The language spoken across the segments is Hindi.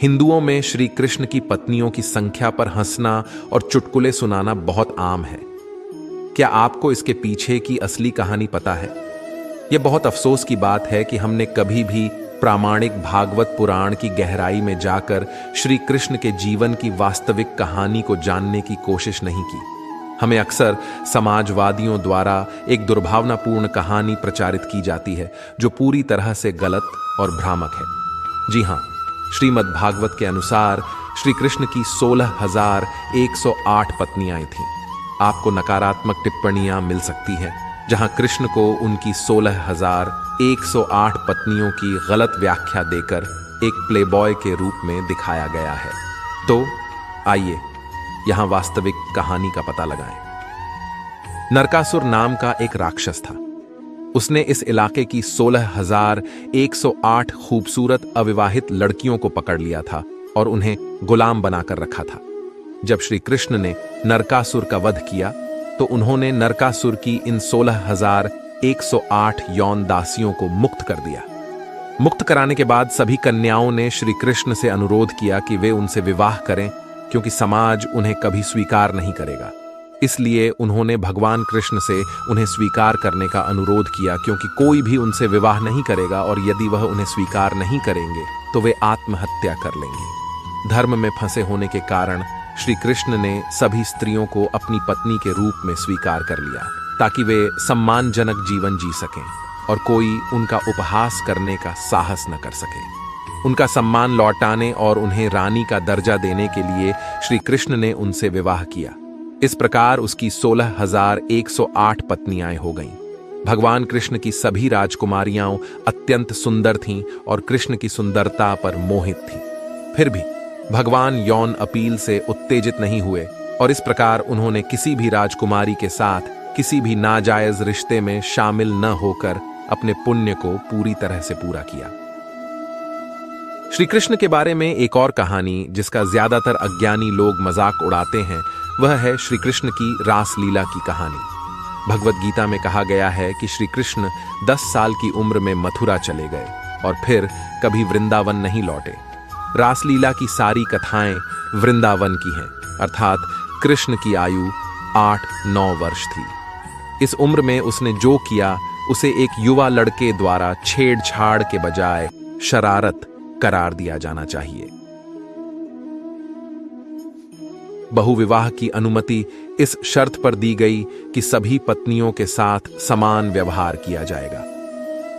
हिंदुओं में श्री कृष्ण की पत्नियों की संख्या पर हंसना और चुटकुले सुनाना बहुत आम है। क्या आपको इसके पीछे की असली कहानी पता है? यह बहुत अफसोस की बात है कि हमने कभी भी प्रामाणिक भागवत पुराण की गहराई में जाकर श्री कृष्ण के जीवन की वास्तविक कहानी को जानने की कोशिश नहीं की। हमें अक्सर समाजवादियों द्वारा एक दुर्भावनापूर्ण कहानी प्रचारित की जाती है जो पूरी तरह से गलत और भ्रामक है। जी हाँ, श्रीमद् भागवत के अनुसार श्री कृष्ण की 16,108 पत्नियां थीं। आपको नकारात्मक टिप्पणियां मिल सकती हैं जहां कृष्ण को उनकी 16,108 पत्नियों की गलत व्याख्या देकर एक प्लेबॉय के रूप में दिखाया गया है। तो आइए यहां वास्तविक कहानी का पता लगाएं। नरकासुर नाम का एक राक्षस था। उसने इस इलाके की 16,108 खूबसूरत अविवाहित लड़कियों को पकड़ लिया था और उन्हें गुलाम बनाकर रखा था। जब श्री कृष्ण ने नरकासुर का वध किया तो उन्होंने नरकासुर की इन 16,108 यौन दासियों को मुक्त कर दिया। मुक्त कराने के बाद सभी कन्याओं ने श्री कृष्ण से अनुरोध किया कि वे उनसे विवाह करें, क्योंकि समाज उन्हें कभी स्वीकार नहीं करेगा। इसलिए उन्होंने भगवान कृष्ण से उन्हें स्वीकार करने का अनुरोध किया, क्योंकि कोई भी उनसे विवाह नहीं करेगा और यदि वह उन्हें स्वीकार नहीं करेंगे तो वे आत्महत्या कर लेंगे। धर्म में फंसे होने के कारण श्री कृष्ण ने सभी स्त्रियों को अपनी पत्नी के रूप में स्वीकार कर लिया, ताकि वे सम्मानजनक जीवन जी सकें और कोई उनका उपहास करने का साहस न कर सके। उनका सम्मान लौटाने और उन्हें रानी का दर्जा देने के लिए श्री कृष्ण ने उनसे विवाह किया। इस प्रकार उसकी 16,108 पत्नियां हो गईं। भगवान कृष्ण की सभी राजकुमारियां अत्यंत सुंदर थीं और कृष्ण की सुंदरता पर मोहित थीं। फिर भी भगवान यौन अपील से उत्तेजित नहीं हुए और इस प्रकार उन्होंने किसी भी राजकुमारी के साथ किसी भी नाजायज रिश्ते में शामिल न होकर अपने पुण्य को पूरी तरह से पूरा किया। श्री कृष्ण के बारे में एक और कहानी जिसका ज्यादातर अज्ञानी लोग मजाक उड़ाते हैं, वह है श्री कृष्ण की रासलीला की कहानी। भगवत गीता में कहा गया है कि श्री कृष्ण 10 साल की उम्र में मथुरा चले गए और फिर कभी वृंदावन नहीं लौटे। रासलीला की सारी कथाएं वृंदावन की हैं, अर्थात कृष्ण की आयु 8-9 वर्ष थी। इस उम्र में उसने जो किया उसे एक युवा लड़के द्वारा छेड़छाड़ के बजाय शरारत करार दिया जाना चाहिए। बहुविवाह की अनुमति इस शर्त पर दी गई कि सभी पत्नियों के साथ समान व्यवहार किया जाएगा।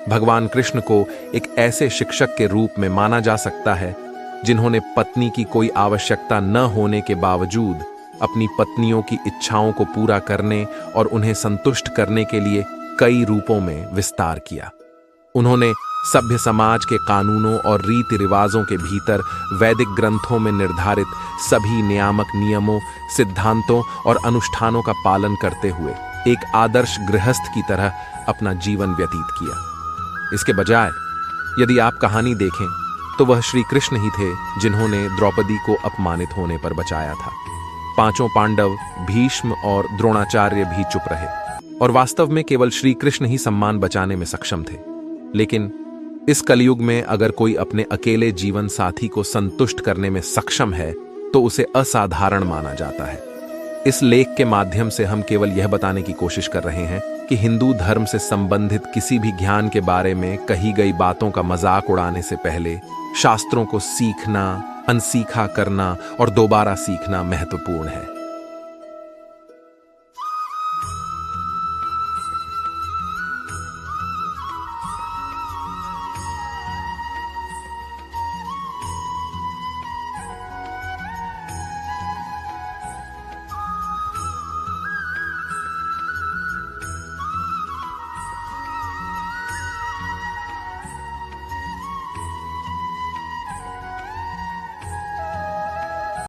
भगवान कृष्ण को एक ऐसे शिक्षक के रूप में माना जा सकता है जिन्होंने पत्नी की कोई आवश्यकता न होने के बावजूद अपनी पत्नियों की इच्छाओं को पूरा करने और उन्हें संतुष्ट करने के लिए कई रूपों में विस्तार किया। उन्होंने सभ्य समाज के कानूनों और रीति रिवाजों के भीतर वैदिक ग्रंथों में निर्धारित सभी नियामक नियमों, सिद्धांतों और अनुष्ठानों का पालन करते हुए एक आदर्श गृहस्थ की तरह अपना जीवन व्यतीत किया। इसके बजाय यदि आप कहानी देखें तो वह श्री कृष्ण ही थे जिन्होंने द्रौपदी को अपमानित होने पर बचाया था। पांचों पांडव, भीष्म और द्रोणाचार्य भी चुप रहे और वास्तव में केवल श्री कृष्ण ही सम्मान बचाने में सक्षम थे। लेकिन इस कलयुग में अगर कोई अपने अकेले जीवन साथी को संतुष्ट करने में सक्षम है तो उसे असाधारण माना जाता है। इस लेख के माध्यम से हम केवल यह बताने की कोशिश कर रहे हैं कि हिंदू धर्म से संबंधित किसी भी ज्ञान के बारे में कही गई बातों का मजाक उड़ाने से पहले शास्त्रों को सीखना, अनसीखा करना और दोबारा सीखना महत्वपूर्ण है।